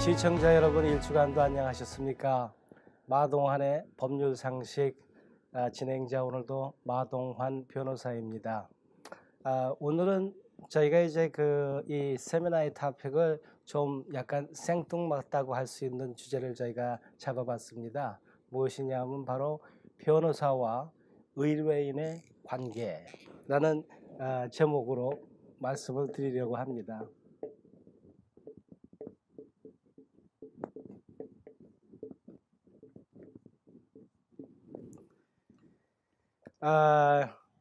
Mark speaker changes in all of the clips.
Speaker 1: 시청자 여러분, 일주간도 안녕하셨습니까? 마동환의 법률상식 진행자, 오늘도 마동환 변호사입니다. 오늘은 저희가 이제 이 세미나의 토픽을 좀 약간 생뚱맞다고 할 수 있는 주제를 저희가 잡아봤습니다. 무엇이냐면 바로 변호사와 의뢰인의 관계라는 제목으로 말씀을 드리려고 합니다.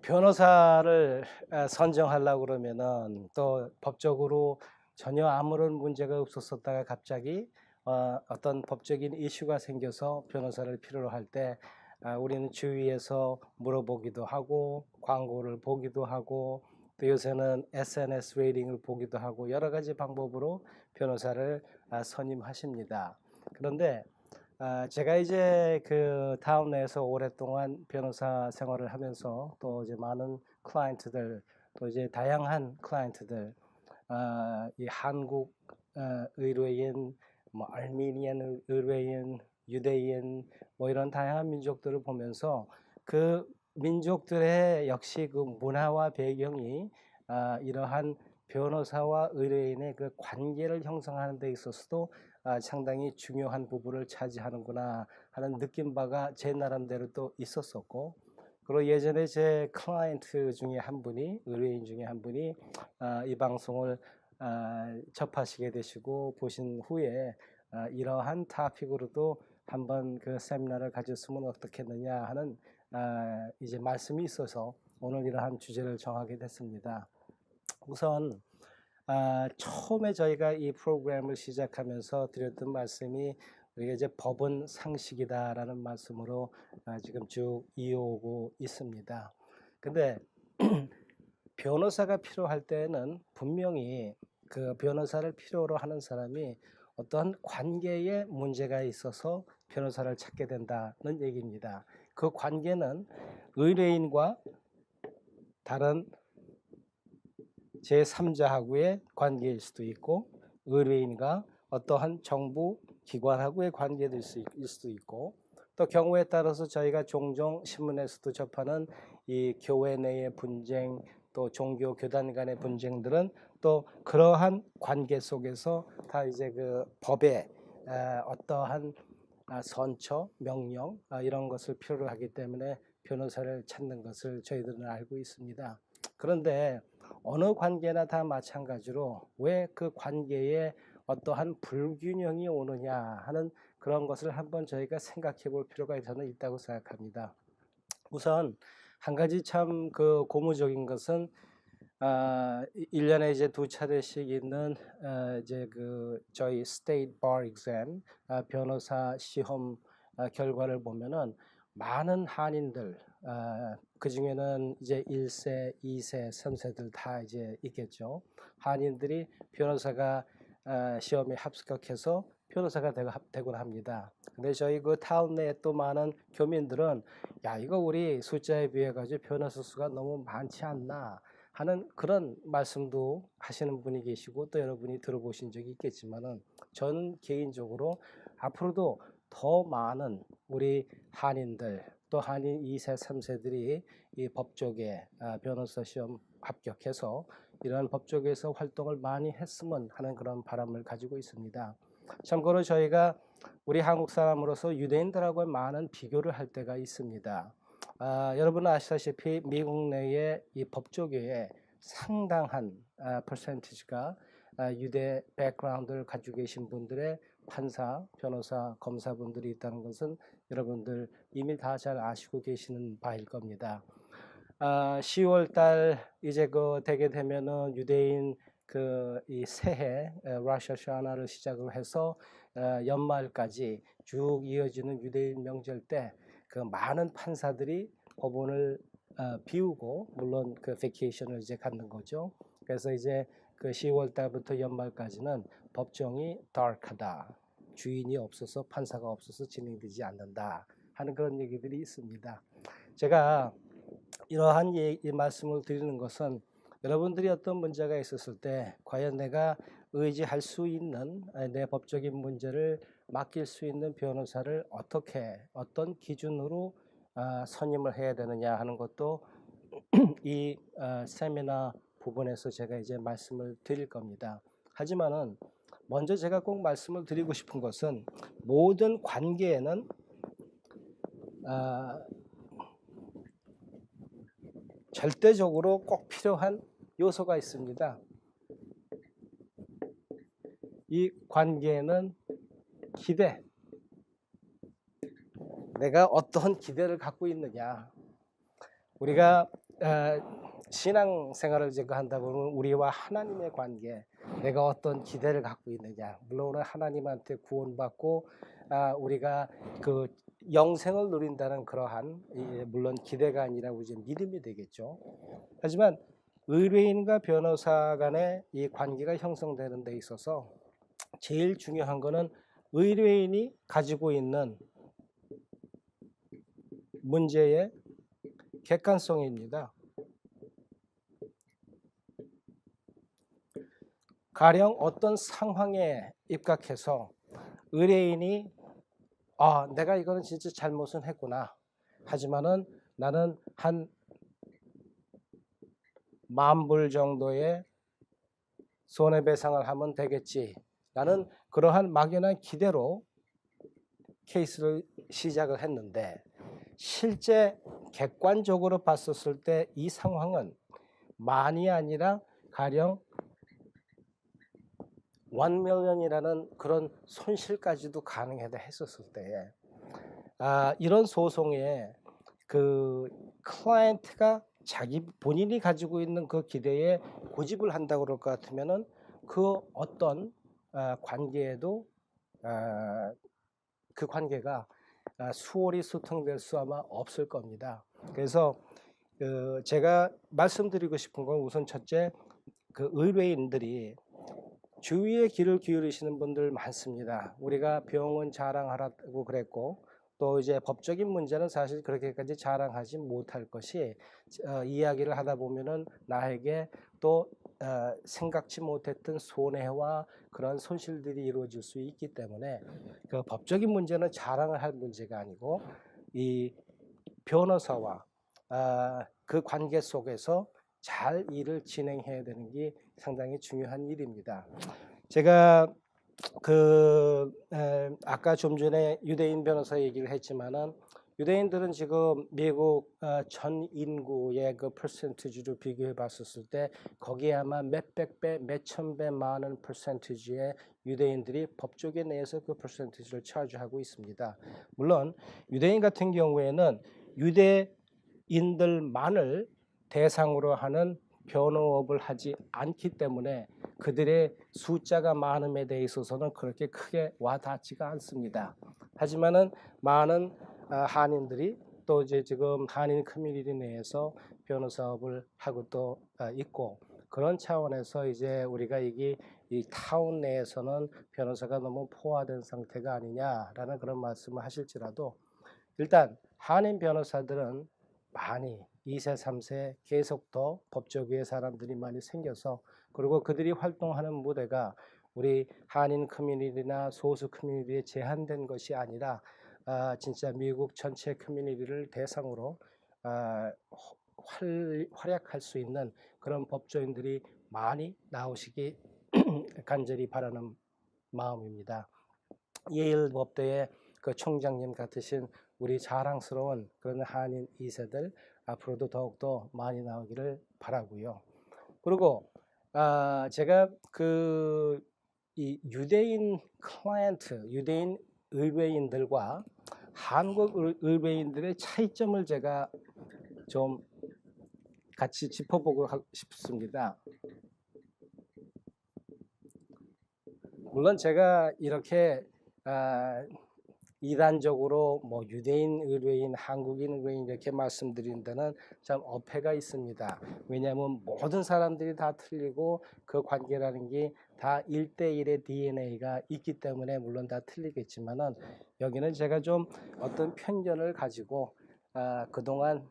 Speaker 1: 변호사를 선정하려고 그러면은 또 법적으로 전혀 아무런 문제가 없었다가 갑자기 어떤 법적인 이슈가 생겨서 변호사를 필요로 할 때 우리는 주위에서 물어보기도 하고 광고를 보기도 하고 또 요새는 SNS 레이팅을 보기도 하고 여러 가지 방법으로 변호사를 선임하십니다. 그런데 제가 이제 타운에서 오랫동안 변호사 생활을 하면서 또 이제 많은 클라이언트들, 또 이제 다양한 클라이언트들, 이 한국 의뢰인, 뭐 아르메니안 의뢰인, 유대인, 뭐 이런 다양한 민족들을 보면서 그 민족들의 역시 그 문화와 배경이 이러한 변호사와 의뢰인의 그 관계를 형성하는 데 있어서도 상당히 중요한 부분을 차지하는구나 하는 느낀 바가 제 나름대로 또 있었었고, 그리고 예전에 제 클라이언트 중에 한 분이, 의뢰인 중에 한 분이 이 방송을 접하시게 되시고 보신 후에 이러한 토픽으로도 한번 그 세미나를 가졌으면 어떻겠느냐 하는 이제 말씀이 있어서 오늘 이러한 주제를 정하게 됐습니다. 우선 처음에 저희가 이 프로그램을 시작하면서 드렸던 말씀이 우리가 이제 법은 상식이다라는 말씀으로 지금 쭉 이어오고 있습니다. 근데 변호사가 필요할 때는 분명히 그 변호사를 필요로 하는 사람이 어떤 관계에 문제가 있어서 변호사를 찾게 된다는 얘기입니다. 그 관계는 의뢰인과 다른 제3자하고의 관계일 수도 있고, 의뢰인과 어떠한 정부 기관하고의 관계일 수도 있고, 또 경우에 따라서 저희가 종종 신문에서도 접하는 이 교회 내의 분쟁, 또 종교 교단 간의 분쟁들은 또 그러한 관계 속에서 다 이제 그 법의 어떠한 선처, 명령 이런 것을 필요로 하기 때문에 변호사를 찾는 것을 저희들은 알고 있습니다. 그런데 어느 관계나 다 마찬가지로 왜 그 관계에 어떠한 불균형이 오느냐 하는 그런 것을 한번 저희가 생각해 볼 필요가 저는 있다고 생각합니다. 우선 한 가지 참 그 고무적인 것은 1년에 이제 2차례씩 있는 이제 저희 State Bar Exam 변호사 시험 결과를 보면은 많은 한인들, 그 중에는 이제 1세, 2세, 3세들 다 이제 있겠죠. 한인들이 변호사가 시험에 합격해서 변호사가 되곤 합니다. 근데 저희 그 타운 내에 또 많은 교민들은 야, 이거 우리 숫자에 비해 가지고 변호사 수가 너무 많지 않나 하는 그런 말씀도 하시는 분이 계시고, 또 여러분이 들어보신 적이 있겠지만은 저는 개인적으로 앞으로도 더 많은 우리 한인들, 또 한인 2세, 3세들이 이 법조계 변호사 시험 합격해서 이런 법조계에서 활동을 많이 했으면 하는 그런 바람을 가지고 있습니다. 참고로 저희가 우리 한국 사람으로서 유대인들하고 많은 비교를 할 때가 있습니다. 여러분 아시다시피 미국 내의 이 법조계에 상당한 퍼센티지가 유대 백그라운드를 가지고 계신 분들의 판사, 변호사, 검사분들이 있다는 것은 여러분들 이미 다 잘 아시고 계시는 바일 겁니다. 10월 달 이제 되게 되면은 유대인 이 새해 라샤샤나를 시작으로 해서 연말까지 쭉 이어지는 유대인 명절 때 그 많은 판사들이 법원을 비우고, 물론 그 베케이션을 이제 갖는 거죠. 그래서 이제 10월 달부터 연말까지는 법정이 dark하다, 주인이 없어서, 판사가 없어서 진행되지 않는다 하는 그런 얘기들이 있습니다. 제가 이러한 이 말씀을 드리는 것은 여러분들이 어떤 문제가 있었을 때 과연 내가 의지할 수 있는 내 법적인 문제를 맡길 수 있는 변호사를 어떻게 어떤 기준으로 선임을 해야 되느냐 하는 것도 이 세미나 부분에서 제가 이제 말씀을 드릴 겁니다. 하지만은 먼저 제가 꼭 말씀을 드리고 싶은 것은 모든 관계에는 절대적으로 꼭 필요한 요소가 있습니다. 이 관계에는 기대, 내가 어떠한 기대를 갖고 있느냐. 우리가 신앙생활을 제가 한다 보면 우리와 하나님의 관계, 내가 어떤 기대를 갖고 있느냐. 물론 하나님한테 구원받고 우리가 그 영생을 누린다는 그러한 물론 기대가 아니라 이제 믿음이 되겠죠. 하지만 의뢰인과 변호사 간의 이 관계가 형성되는 데 있어서 제일 중요한 거는 의뢰인이 가지고 있는 문제의 객관성입니다. 가령 어떤 상황에 입각해서 의뢰인이 내가 이거는 진짜 잘못은 했구나. 하지만은 나는 한 10,000불 정도의 손해배상을 하면 되겠지. 나는 그러한 막연한 기대로 케이스를 시작을 했는데 실제 객관적으로 봤었을 때 이 상황은 만이 아니라 가령 1,000,000이라는 그런 손실까지도 가능하다 했었을 때 이런 소송에 그 클라이언트가 자기 본인이 가지고 있는 그 기대에 고집을 한다고 그럴 것 같으면은 그 어떤 관계에도 그 관계가 수월히 소통될 수 아마 없을 겁니다. 그래서 제가 말씀드리고 싶은 건 우선 첫째, 그 의뢰인들이 주위에 귀를 기울이시는 분들 많습니다. 우리가 병원 자랑하라고 그랬고 또 이제 법적인 문제는 사실 그렇게까지 자랑하지 못할 것이 이야기를 하다 보면은 나에게 또 생각지 못했던 손해와 그런 손실들이 이루어질 수 있기 때문에 그 법적인 문제는 자랑을 할 문제가 아니고 이 변호사와 그 관계 속에서 잘 일을 진행해야 되는 게 상당히 중요한 일입니다. 제가 아까 좀 전에 유대인 변호사 얘기를 했지만은 유대인들은 지금 미국 전 인구의 그 퍼센티지로 비교해 봤었을 때 거기에 아마 몇백 배, 몇천 배 많은 퍼센티지의 유대인들이 법조계 내에서 그 퍼센티지를 차지하고 있습니다. 물론 유대인 같은 경우에는 유대인들만을 대상으로 하는 변호업을 하지 않기 때문에 그들의 숫자가 많음에 대해 있어서는 그렇게 크게 와닿지가 않습니다. 하지만은 많은 한인들이 또 이제 지금 한인 커뮤니티 내에서 변호사업을 하고 또 있고 그런 차원에서 이제 우리가 이 타운 내에서는 변호사가 너무 포화된 상태가 아니냐라는 그런 말씀을 하실지라도 일단 한인 변호사들은 많이 2세, 3세 계속 더 법조계의 사람들이 많이 생겨서 그리고 그들이 활동하는 무대가 우리 한인 커뮤니티나 소수 커뮤니티에 제한된 것이 아니라 진짜 미국 전체 커뮤니티를 대상으로 활약할 수 있는 그런 법조인들이 많이 나오시기 간절히 바라는 마음입니다. 예일 법대의 그 총장님 같으신 우리 자랑스러운 그런 한인 2세들 앞으로도 더욱더 많이 나오기를 바라고요. 그리고 제가 이 유대인 클라이언트, 유대인 의뢰인들과 한국 의뢰인들의 차이점을 제가 좀 같이 짚어보고 싶습니다. 물론 제가 이렇게 이단적으로 뭐 유대인 의뢰인, 한국인 의뢰인 이렇게 말씀드린 데는 참 어폐가 있습니다. 왜냐하면 모든 사람들이 다 틀리고 그 관계라는 게 다 1대1의 DNA가 있기 때문에 물론 다 틀리겠지만은 여기는 제가 좀 어떤 편견을 가지고 그동안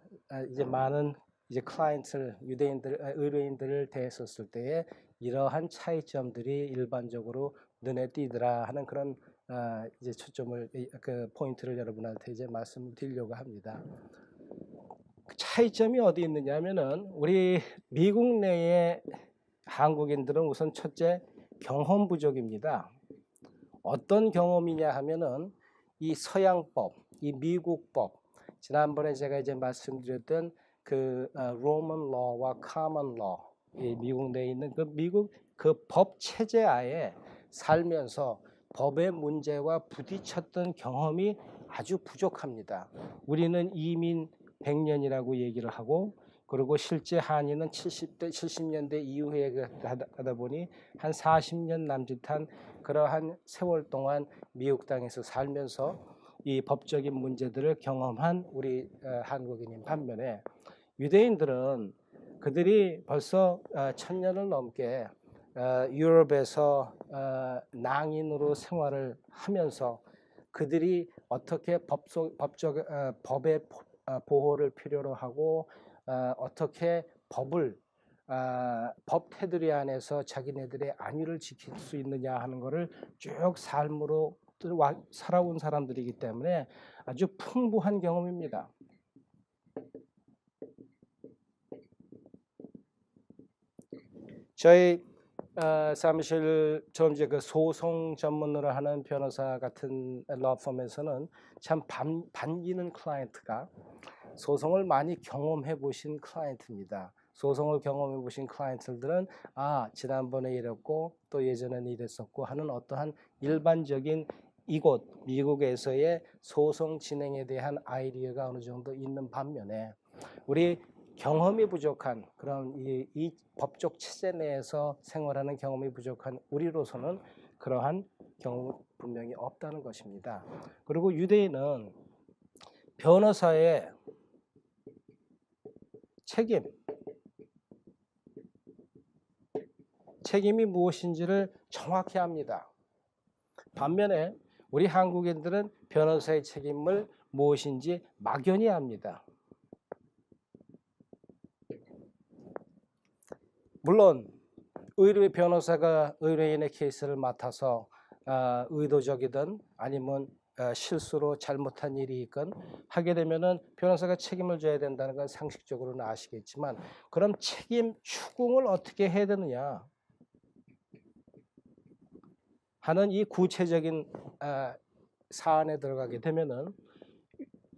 Speaker 1: 이제 많은 이제 클라이언트를 의뢰인들을 대했었을 때에 이러한 차이점들이 일반적으로 눈에 띄더라 하는 그런 이제 초점을 그 포인트를 여러분한테 이제 말씀을 드리려고 합니다. 그 차이점이 어디 있느냐면은 우리 미국 내의 한국인들은 우선 첫째 경험 부족입니다. 어떤 경험이냐 하면은 이 서양법, 이 미국법, 지난번에 제가 이제 말씀드렸던 그 로먼 러와 카먼 러, 이 미국 내에 있는 그 미국 그 법 체제하에 살면서 법의 문제와 부딪혔던 경험이 아주 부족합니다. 우리는 이민 100년이라고 얘기를 하고, 그리고 실제 한인은 70년대 이후에 하다 보니 한 40년 남짓한 그러한 세월 동안 미국 땅에서 살면서 이 법적인 문제들을 경험한 우리 한국인인 반면에, 유대인들은 그들이 벌써 1000년을 넘게 유럽에서 낭인으로 생활을 하면서 그들이 어떻게 법의 보호를 필요로 하고 어떻게 법 테두리 안에서 자기네들의 안위를 지킬 수 있느냐 하는 것을 쭉 삶으로 살아온 사람들이기 때문에 아주 풍부한 경험입니다. 저희 사무실처럼 이제 그 소송 전문으로 하는 변호사 같은 러펌에서는 참 반기는 클라이언트가 소송을 많이 경험해 보신 클라이언트입니다. 소송을 경험해 보신 클라이언트들은 지난번에 이랬고 또 예전에는 이랬었고 하는 어떠한 일반적인 이곳 미국에서의 소송 진행에 대한 아이디어가 어느 정도 있는 반면에, 우리 경험이 부족한 그런 이 법적 체제 내에서 생활하는 경험이 부족한 우리로서는 그러한 경험은 분명히 없다는 것입니다. 그리고 유대인은 변호사의 책임이 무엇인지를 정확히 압니다. 반면에 우리 한국인들은 변호사의 책임을 무엇인지 막연히 압니다. 물론 변호사가 의뢰인의 케이스를 맡아서 의도적이든 아니면 실수로 잘못한 일이 있건 하게 되면은 변호사가 책임을 져야 된다는 건 상식적으로는 아시겠지만, 그럼 책임 추궁을 어떻게 해야 되느냐 하는 이 구체적인 사안에 들어가게 되면은,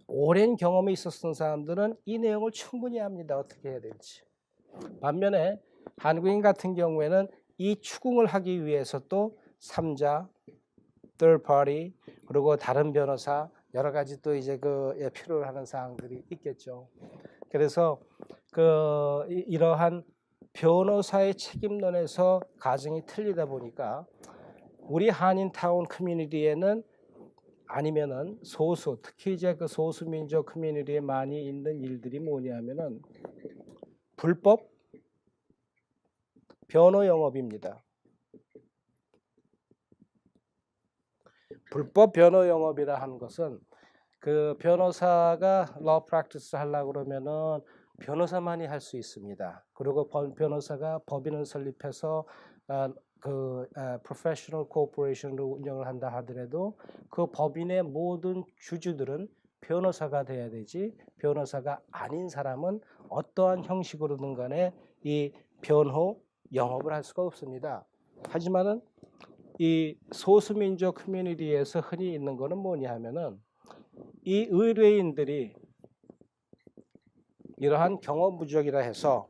Speaker 1: 오랜 경험이 있었던 사람들은 이 내용을 충분히 압니다. 어떻게 해야 될지. 반면에 한국인 같은 경우에는 이 추궁을 하기 위해서 또 3자, third party, 그리고 다른 변호사, 여러 가지 또 이제 필요로 하는 사항들이 있겠죠. 그래서 이러한 변호사의 책임론에서 가정이 틀리다 보니까 우리 한인타운 커뮤니티에는 아니면은 특히 이제 그 소수민족 커뮤니티에 많이 있는 일들이 뭐냐면은 불법 변호 영업입니다. 불법 변호 영업이라 하는 것은 그 변호사가 law practice 하려고 그러면은 변호사만이 할 수 있습니다. 그리고 변호사가 법인을 설립해서 professional corporation으로 운영을 한다 하더라도 그 법인의 모든 주주들은 변호사가 돼야 되지, 변호사가 아닌 사람은 어떠한 형식으로든 간에 이 변호 영업을 할 수가 없습니다. 하지만은 이 소수민족 커뮤니티에서 흔히 있는 거는 뭐냐 하면은, 이 의뢰인들이 이러한 경험 부족이라 해서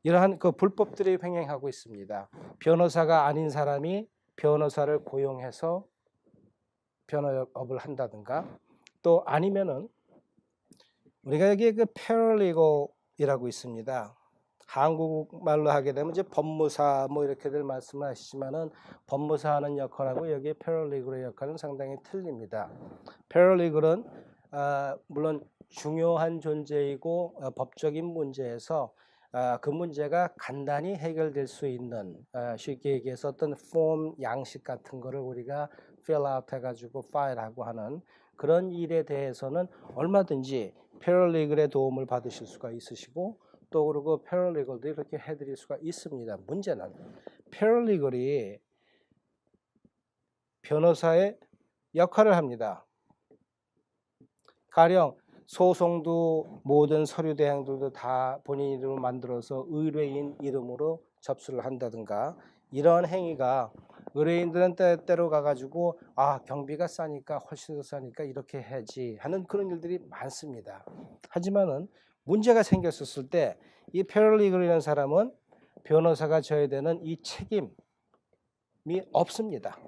Speaker 1: 이러한 그 불법들이 횡행하고 있습니다. 변호사가 아닌 사람이 변호사를 고용해서 변호업을 한다든가, 또 아니면은 우리가 여기 그 패러리걸이라고 있습니다. 한국말로 하게 되면 이제 법무사 뭐 이렇게들 말씀을 하시지만은, 법무사 하는 역할하고 여기 패러리걸의 역할은 상당히 틀립니다. 패러리걸은 물론 중요한 존재이고 법적인 문제에서 그 문제가 간단히 해결될 수 있는, 쉽게 얘기해서 어떤 폼 양식 같은 거를 우리가 fill out 해가지고 파일하고 하는 그런 일에 대해서는 얼마든지 패러리걸의 도움을 받으실 수가 있으시고, 또 그리고 패럴리걸도 이렇게 해드릴 수가 있습니다. 문제는 패럴리걸이 변호사의 역할을 합니다. 가령 소송도 모든 서류 대행들도 다 본인 이름으로 만들어서 의뢰인 이름으로 접수를 한다든가 이런 행위가 의뢰인들은 때로 가가지고 경비가 싸니까 훨씬 더 싸니까 이렇게 해야지 하는 그런 일들이 많습니다. 하지만은 문제가 생겼었을 때 이 패럴리걸이라는 사람은 변호사가 져야 되는 이 책임이 없습니다.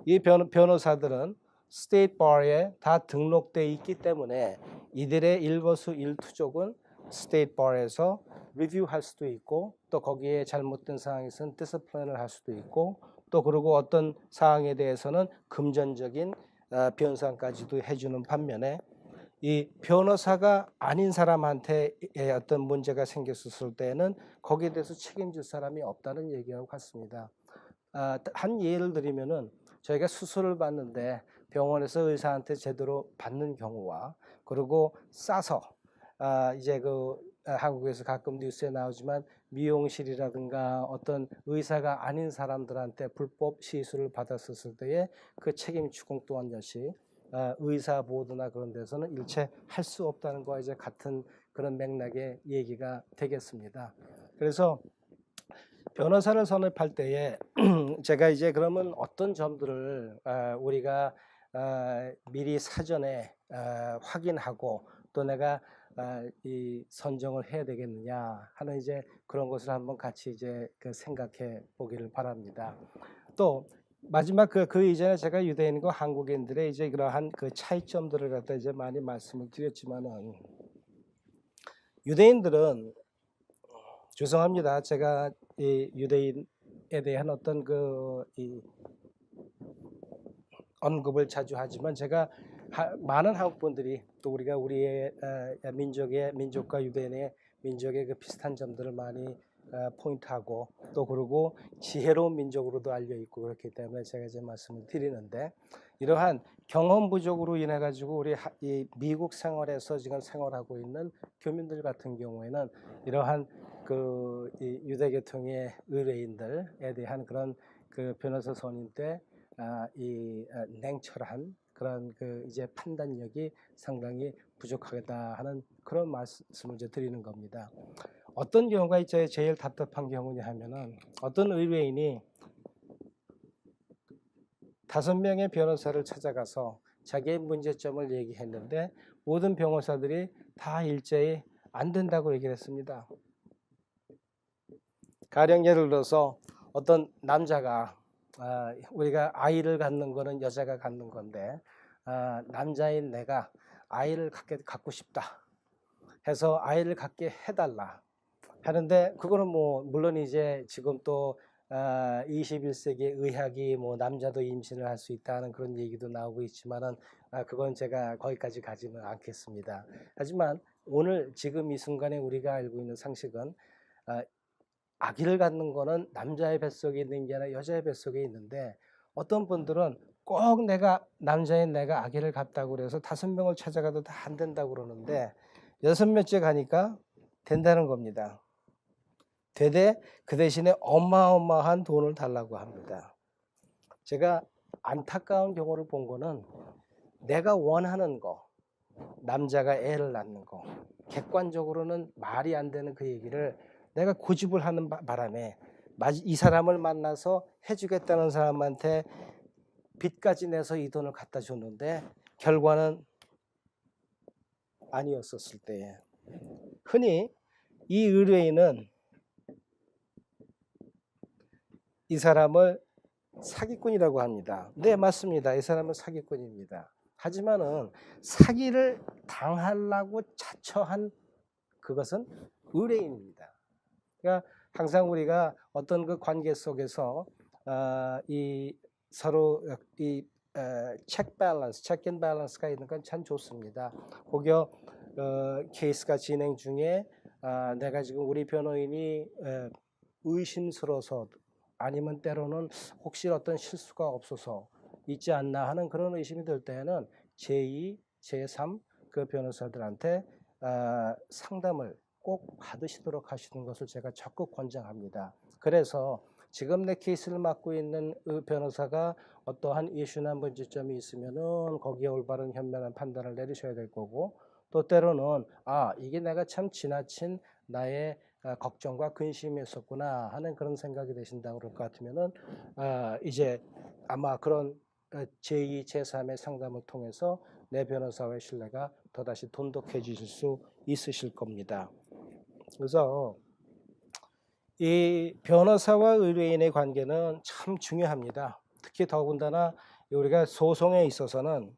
Speaker 1: 이 변호사들은 스테이트 바에 다 등록되어 있기 때문에 이들의 일거수일투족은 스테이트 바에서 리뷰할 수도 있고 또 거기에 잘못된 사항이 있으면 디스플레인을 할 수도 있고 또 그리고 어떤 사항에 대해서는 금전적인 변상까지도 해주는 반면에 이 변호사가 아닌 사람한테 어떤 문제가 생겼을 때는 거기에 대해서 책임질 사람이 없다는 얘기하고 같습니다. 한 예를 들면은 저희가 수술을 받는데 병원에서 의사한테 제대로 받는 경우와 그리고 싸서 이제 한국에서 가끔 뉴스에 나오지만 미용실이라든가 어떤 의사가 아닌 사람들한테 불법 시술을 받았을 때의 그 책임 추궁 또한 역시 의사 보호나 그런 데서는 일체 할 수 없다는 거와 이제 같은 그런 맥락의 얘기가 되겠습니다. 그래서 변호사를 선임할 때에 제가 이제 그러면 어떤 점들을 우리가 미리 사전에 확인하고 또 내가 이 선정을 해야 되겠느냐 하는 이제 그런 것을 한번 같이 이제 생각해 보기를 바랍니다. 또 마지막 그 이전에 제가 유대인과 한국인들의 이제 그러한 그 차이점들을 갖다 이제 많이 말씀을 드렸지만은 유대인들은 죄송합니다. 제가 이 유대인에 대한 어떤 이 언급을 자주 하지만 제가 많은 한국 분들이 또 우리의 민족과 유대인의 민족의 그 비슷한 점들을 많이 포인트하고 또 그리고 지혜로운 민족으로도 알려 있고 그렇기 때문에 제가 이제 말씀을 드리는데 이러한 경험 부족으로 인해 가지고 우리 이 미국 생활에서 지금 생활하고 있는 교민들 같은 경우에는 이러한 이 유대계통의 의뢰인들에 대한 그런 그 변호사 선임 때 이 냉철한 그런 이제 판단력이 상당히 부족하다 하는 그런 말씀을 이제 드리는 겁니다. 어떤 경우가 이제 제일 답답한 경우냐 하면은 어떤 의뢰인이 5명의 변호사를 찾아가서 자기의 문제점을 얘기했는데 모든 변호사들이 다 일제히 안 된다고 얘기를 했습니다. 가령 예를 들어서 어떤 남자가 우리가 아이를 갖는 거는 여자가 갖는 건데 남자인 내가 아이를 갖고 싶다 해서 아이를 갖게 해달라 하는데 그거는 뭐 물론 이제 지금 또 21세기 의학이 뭐 남자도 임신을 할 수 있다는 그런 얘기도 나오고 있지만은 그건 제가 거기까지 가지는 않겠습니다. 하지만 오늘 지금 이 순간에 우리가 알고 있는 상식은 아기를 갖는 거는 남자의 뱃속에 있는 게 아니라 여자의 뱃속에 있는데 어떤 분들은 꼭 남자인 내가 아기를 갖다고 그래서 5명을 찾아가도 다 안 된다고 그러는데 6명째 가니까 된다는 겁니다. 되되 그 대신에 어마어마한 돈을 달라고 합니다. 제가 안타까운 경우를 본 거는 내가 원하는 거, 남자가 애를 낳는 거, 객관적으로는 말이 안 되는 그 얘기를 내가 고집을 하는 바람에 이 사람을 만나서 해주겠다는 사람한테 빚까지 내서 이 돈을 갖다 줬는데 결과는 아니었었을 때 흔히 이 의뢰인은 이 사람을 사기꾼이라고 합니다. 네, 맞습니다. 이 사람은 사기꾼입니다. 하지만은 사기를 당하려고 자처한 그것은 의뢰인입니다. 그러니까 항상 우리가 어떤 그 관계 속에서 이 서로 이 체크 앤 밸런스가 있는 건 참 좋습니다. 혹여 케이스가 진행 중에 내가 지금 우리 변호인이 의심스러워서 아니면 때로는 혹시 어떤 실수가 없어서 있지 않나 하는 그런 의심이 들 때에는 제2, 제3 그 변호사들한테 상담을 꼭 받으시도록 하시는 것을 제가 적극 권장합니다. 그래서 지금 내 케이스를 맡고 있는 변호사가 어떠한 이슈나 문제점이 있으면은 거기에 올바른 현명한 판단을 내리셔야 될 거고, 또 때로는 이게 내가 참 지나친 나의 걱정과 근심이었었구나 하는 그런 생각이 되신다고 그럴 것 같으면은 이제 아마 그런 제2, 제3의 상담을 통해서 내 변호사와의 신뢰가 더다시 돈독해지실 수 있으실 겁니다. 그래서 이 변호사와 의뢰인의 관계는 참 중요합니다. 특히 더군다나 우리가 소송에 있어서는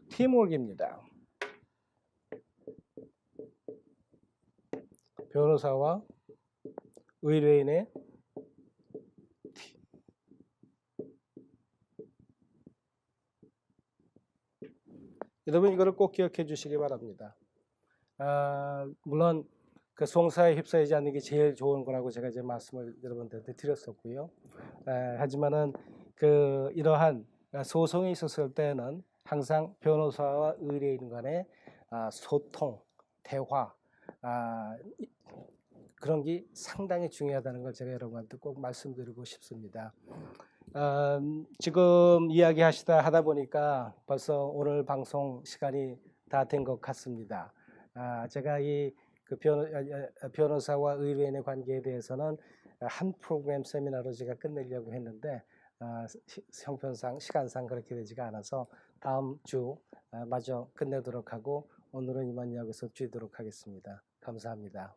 Speaker 1: 팀워크입니다. 변호사와 의뢰인의 여러분 이거를 꼭 기억해 주시기 바랍니다. 물론 그 송사에 휩싸이지 않는 게 제일 좋은 거라고 제가 이제 말씀을 여러분들한테 드렸었고요. 하지만은 이러한 소송이 있었을 때는 항상 변호사와 의뢰인 간의 소통, 대화 그런 게 상당히 중요하다는 걸 제가 여러분한테 꼭 말씀드리고 싶습니다. 지금 이야기하시다 하다 보니까 벌써 오늘 방송 시간이 다 된 것 같습니다. 제가 그 변호사와 의뢰인의 관계에 대해서는 한 프로그램 세미나로 제가 끝내려고 했는데 형편상 시간상 그렇게 되지가 않아서 다음 주 마저 끝내도록 하고 오늘은 이만 여기서 줄이도록 하겠습니다. 감사합니다.